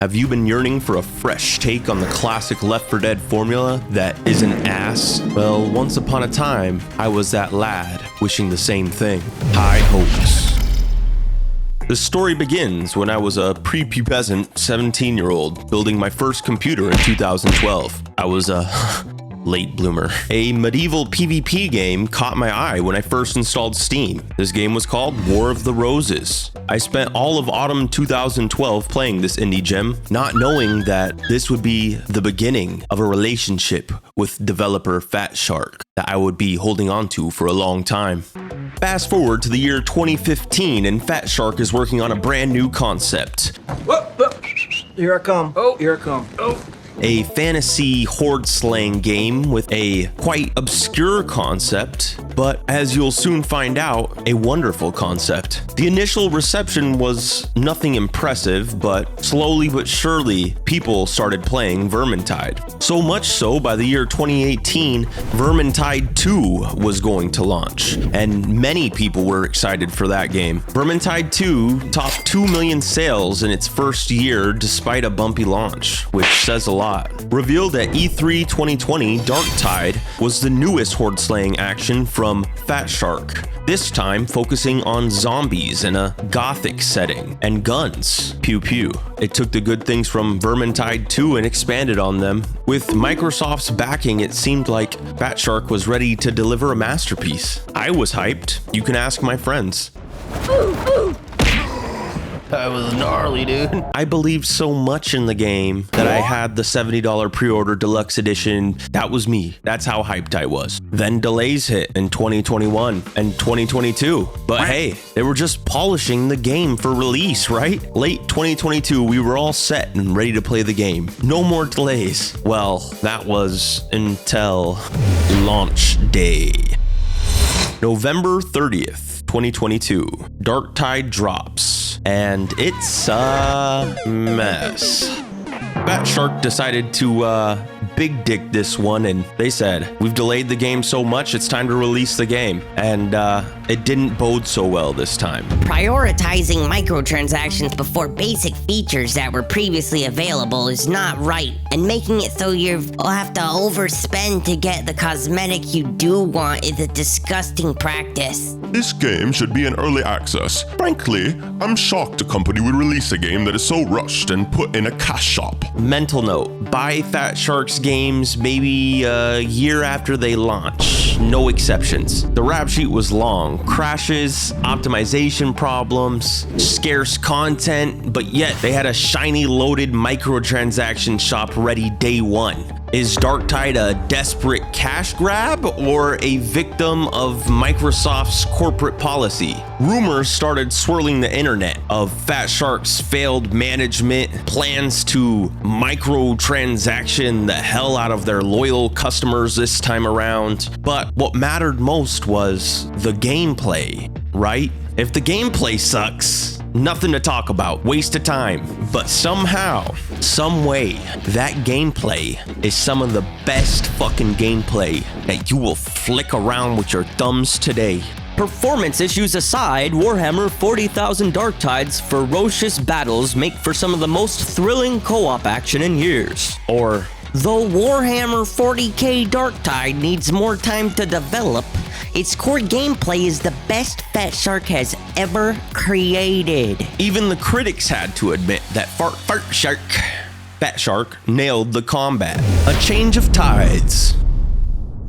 Have you been yearning for a fresh take on the classic Left 4 Dead formula that isn't ass? Well, once upon a time, I was that lad wishing the same thing. High hopes. The story begins when I was a prepubescent 17-year-old building my first computer in 2012. I was a late bloomer. A medieval PvP game caught my eye when I first installed Steam. This game was called War of the Roses. I spent all of autumn 2012 playing this indie gem, not knowing that this would be the beginning of a relationship with developer Fat Shark that I would be holding on to for a long time. Fast forward to the year 2015 and Fat Shark is working on a brand new concept. Here I come. Oh, here I come. Oh. A fantasy horde slaying game with a quite obscure concept, but as you'll soon find out, a wonderful concept. The initial reception was nothing impressive, but slowly but surely, people started playing Vermintide. So much so, by the year 2018, Vermintide 2 was going to launch, and many people were excited for that game. Vermintide 2 topped 2 million sales in its first year despite a bumpy launch, which says a lot. Revealed at E3 2020, Darktide was the newest horde slaying action from Fat Shark, this time focusing on zombies in a gothic setting and guns. Pew pew. It took the good things from Vermintide 2 and expanded on them. With Microsoft's backing, it seemed like Fat Shark was ready to deliver a masterpiece. I was hyped. You can ask my friends. That was gnarly, dude. I believed so much in the game that I had the $70 pre-order deluxe edition. That was me. That's how hyped I was. Then delays hit in 2021 and 2022. But hey, they were just polishing the game for release, right? Late 2022, we were all set and ready to play the game. No more delays. Well, that was until launch day. November 30th, 2022. Darktide drops, and it's a mess. Fat Shark decided to big dick this one, and they said, we've delayed the game so much, it's time to release the game. And it didn't bode so well this time. Prioritizing microtransactions before basic features that were previously available is not right, and making it so you'll have to overspend to get the cosmetic you do want is a disgusting practice. This game should be in early access. Frankly, I'm shocked a company would release a game that is so rushed and put in a cash shop. Mental note, buy Fat Shark's games maybe a year after they launch. No exceptions. The rap sheet was long. Crashes, optimization problems, scarce content, but yet they had a shiny loaded microtransaction shop ready day one. Is Darktide a desperate cash grab or a victim of Microsoft's corporate policy? Rumors started swirling the internet of Fat Shark's failed management, plans to microtransaction the hell out of their loyal customers this time around. But what mattered most was the gameplay, right? If the gameplay sucks, nothing to talk about, waste of time. But somehow, some way, that gameplay is some of the best fucking gameplay that you will flick around with your thumbs today. Performance issues aside, Warhammer 40,000 Darktide's ferocious battles make for some of the most thrilling co-op action in years. Or, though Warhammer 40k Darktide needs more time to develop, its core gameplay is the best Fat Shark has ever created. even the critics had to admit that Fat Shark nailed the combat. A change of tides.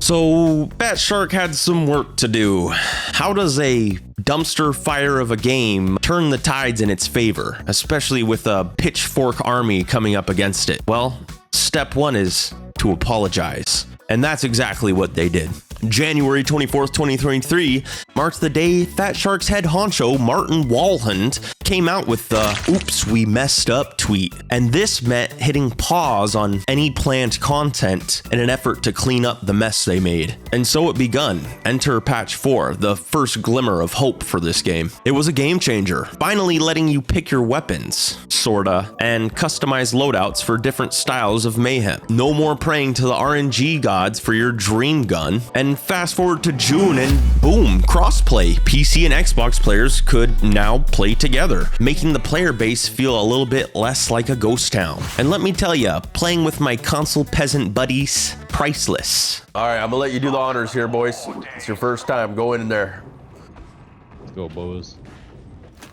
So, Fat Shark had some work to do. How does a dumpster fire of a game turn the tides in its favor, especially with a pitchfork army coming up against it? Well, step one is to apologize. And that's exactly what they did. January 24th, 2023 marked the day Fat Shark's head honcho, Martin Walhand, came out with the "Oops, we messed up" tweet. And this meant hitting pause on any planned content in an effort to clean up the mess they made. And so it begun. Enter patch 4, the first glimmer of hope for this game. It was a game changer, finally letting you pick your weapons, sorta, and customize loadouts for different styles of mayhem. No more praying to the RNG gods for your dream gun, and then fast forward to June and boom, crossplay. PC and Xbox players could now play together, making the player base feel a little bit less like a ghost town. And let me tell you, playing with my console peasant buddies, priceless. All right, I'm gonna let you do the honors here, boys. It's your first time. Go in there. Let's go, boys.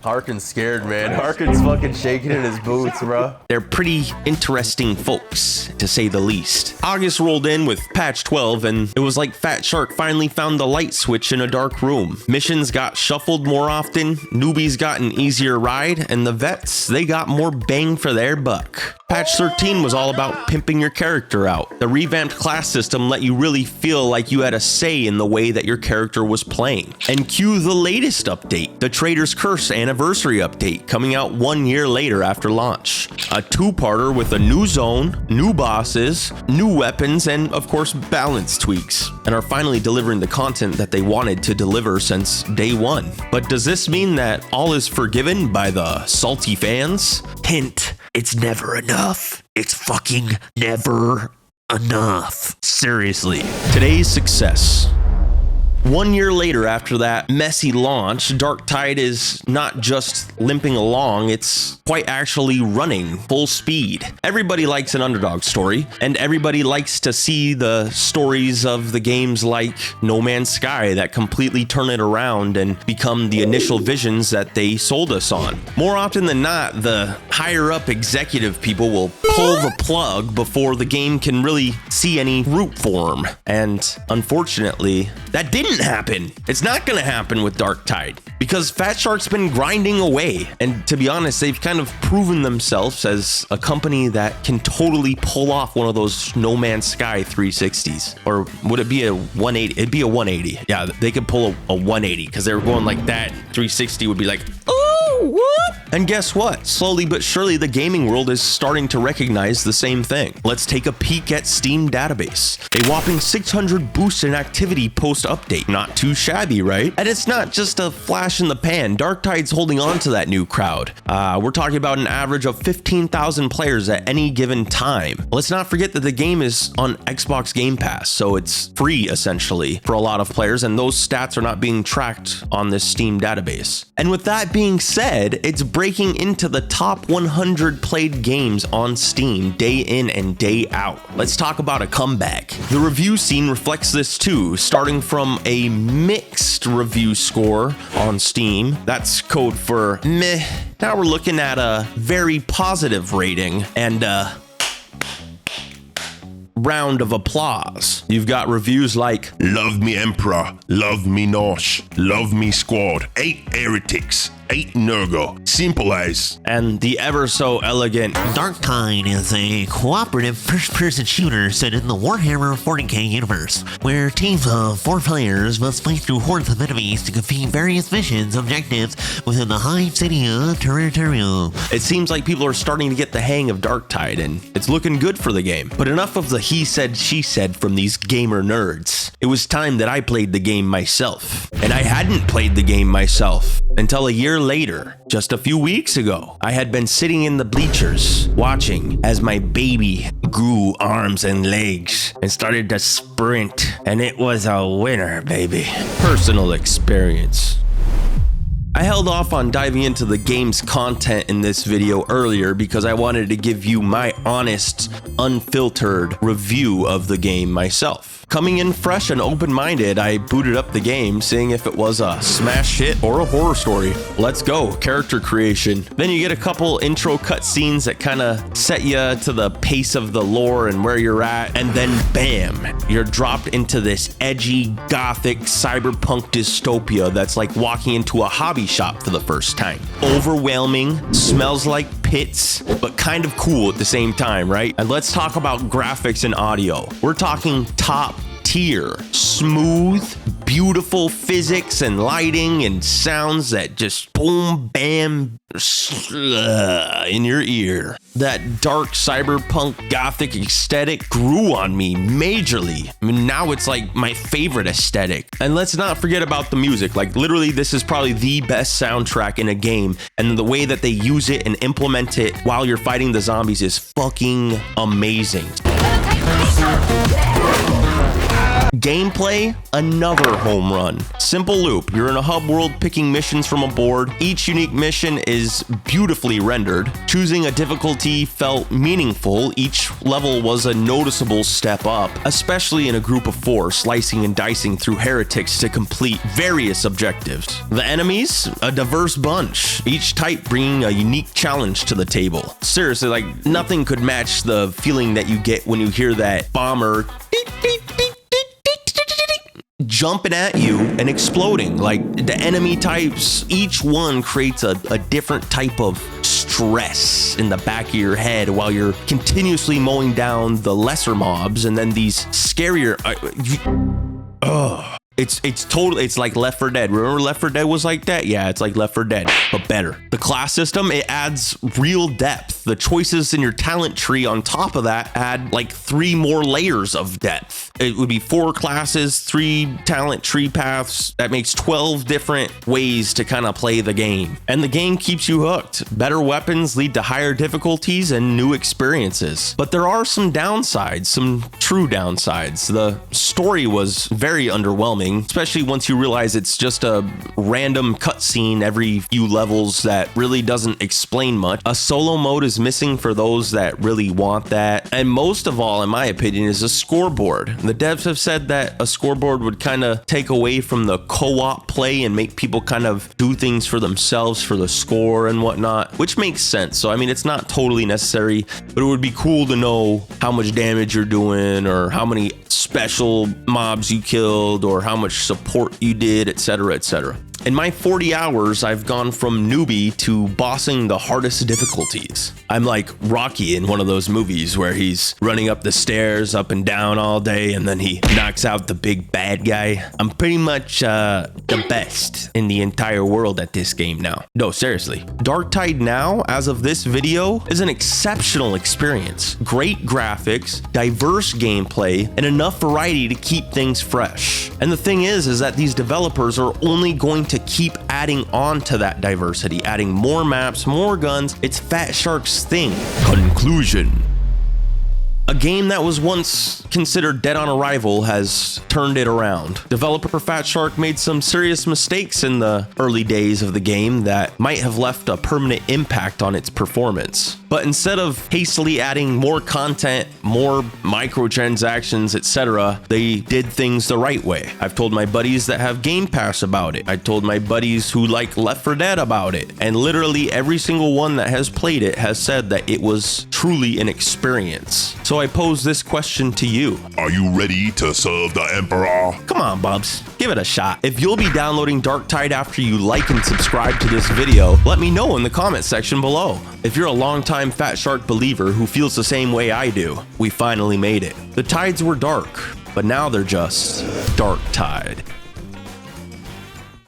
Harkin's scared, man. Harkin's fucking shaking in his boots, bro. They're pretty interesting folks, to say the least. August rolled in with patch 12, and it was like Fat Shark finally found the light switch in a dark room. Missions got shuffled more often, newbies got an easier ride, and the vets, they got more bang for their buck. Patch 13 was all about pimping your character out. The revamped class system let you really feel like you had a say in the way that your character was playing. And cue the latest update, the Trader's Curse Anniversary update, coming out 1 year later after launch. A two-parter with a new zone, new bosses, new weapons, and of course balance tweaks, and are finally delivering the content that they wanted to deliver since day one. But does this mean that all is forgiven by the salty fans? Hint. It's never enough. It's fucking never enough. Seriously. Today's success. 1 year later after that messy launch, Darktide is not just limping along, it's quite actually running full speed. Everybody likes an underdog story, and everybody likes to see the stories of the games like No Man's Sky that completely turn it around and become the initial visions that they sold us on. More often than not, the higher up executive people will pull the plug before the game can really see any root form. And unfortunately, that didn't happen. It's not gonna happen with Darktide because Fat Shark's been grinding away, and to be honest, they've kind of proven themselves as a company that can totally pull off one of those No Man's Sky 360s. Or would it be a 180? It'd be a 180. Yeah, they could pull a 180 because they were going like that. 360 would be like, oh, what? And guess what? Slowly but surely, the gaming world is starting to recognize the same thing. Let's take a peek at Steam database. A whopping 600 boost in activity post-update. Not too shabby, right? And it's not just a flash in the pan. Darktide's holding on to that new crowd. We're talking about an average of 15,000 players at any given time. Let's not forget that the game is on Xbox Game Pass, so it's free essentially for a lot of players, and those stats are not being tracked on this Steam database. And with that being said, it's breaking into the top 100 played games on Steam day in and day out. Let's talk about a comeback. The review scene reflects this too, starting from a mixed review score on Steam. That's code for meh. Now we're looking at a very positive rating and a round of applause. You've got reviews like, Love me Emperor, love me Nosh, love me Squad, 8 heretics, 8 Nurgle, simple as. and the ever so elegant, Darktide is a cooperative first-person shooter set in the Warhammer 40k universe, where teams of 4 players must fight through hordes of enemies to complete various missions objectives within the Hive City of Territorial. It seems like people are starting to get the hang of Darktide, and it's looking good for the game. But enough of the he said, she said from these gamer nerds. It was time that I played the game myself. And I hadn't played the game myself until a year later. Just a few weeks ago, I had been sitting in the bleachers watching as my baby grew arms and legs and started to sprint, and it was a winner, baby. Personal experience. I held off on diving into the game's content in this video earlier because I wanted to give you my honest, unfiltered review of the game myself. Coming in fresh and open-minded, I booted up the game, seeing if it was a smash hit or a horror story. Let's go, character creation. Then you get a couple intro cutscenes that kind of set you to the pace of the lore and where you're at, and then bam, you're dropped into this edgy, gothic, cyberpunk dystopia that's like walking into a hobby shop for the first time. Overwhelming, smells like pits, but kind of cool at the same time, right? And let's talk about graphics and audio. We're talking top tier, smooth, beautiful physics and lighting and sounds that just boom, bam, in your ear. That dark cyberpunk gothic aesthetic grew on me majorly. I mean, now it's like my favorite aesthetic. And let's not forget about the music. Like literally, this is probably the best soundtrack in a game, and the way that they use it and implement it while you're fighting the zombies is fucking amazing. Gameplay, another home run. Simple loop. You're in a hub world picking missions from a board. Each unique mission is beautifully rendered. Choosing a difficulty felt meaningful. Each level was a noticeable step up, especially in a group of 4, slicing and dicing through heretics to complete various objectives. The enemies, a diverse bunch, each type bringing a unique challenge to the table. Seriously, like nothing could match the feeling that you get when you hear that bomber jumping at you and exploding. Like the enemy types, each one creates a different type of stress in the back of your head while you're continuously mowing down the lesser mobs, and then these scarier it's like Left 4 Dead. Remember Left 4 Dead was like that? Yeah, it's like Left 4 Dead, but better. The class system, it adds real depth. The choices in your talent tree on top of that add like 3 more layers of depth. It would be 4 classes, 3 talent tree paths. That makes 12 different ways to kind of play the game. And the game keeps you hooked. Better weapons lead to higher difficulties and new experiences. But there are some downsides, some true downsides. The story was very underwhelming, especially once you realize it's just a random cutscene every few levels that really doesn't explain much. A solo mode is missing for those that really want that. And most of all, in my opinion, is a scoreboard. The devs have said that a scoreboard would kind of take away from the co-op play and make people kind of do things for themselves for the score and whatnot, which makes sense. So, I mean, it's not totally necessary, but it would be cool to know how much damage you're doing or how many special mobs you killed or how much support you did, etc., etc. In my 40 hours, I've gone from newbie to bossing the hardest difficulties. I'm like Rocky in one of those movies where he's running up the stairs up and down all day and then he knocks out the big bad guy. I'm pretty much the best in the entire world at this game now. No, seriously. Darktide now, as of this video, is an exceptional experience. Great graphics, diverse gameplay, and enough variety to keep things fresh. And the thing is that these developers are only going to keep adding on to that diversity, adding more maps, more guns. It's Fat Shark's thing. Conclusion. A game that was once considered dead on arrival has turned it around. Developer Fat Shark made some serious mistakes in the early days of the game that might have left a permanent impact on its performance. But instead of hastily adding more content, more microtransactions, etc., they did things the right way. I've told my buddies that have Game Pass about it. I told my buddies who like Left 4 Dead about it. And literally every single one that has played it has said that it was truly an experience. So I pose this question to you. Are you ready to serve the Emperor? Come on, Bubs. Give it a shot. If you'll be downloading Darktide after you like and subscribe to this video, let me know in the comment section below. If you're a longtime Fat Shark believer who feels the same way I do, we finally made it. The tides were dark, but now they're just Darktide.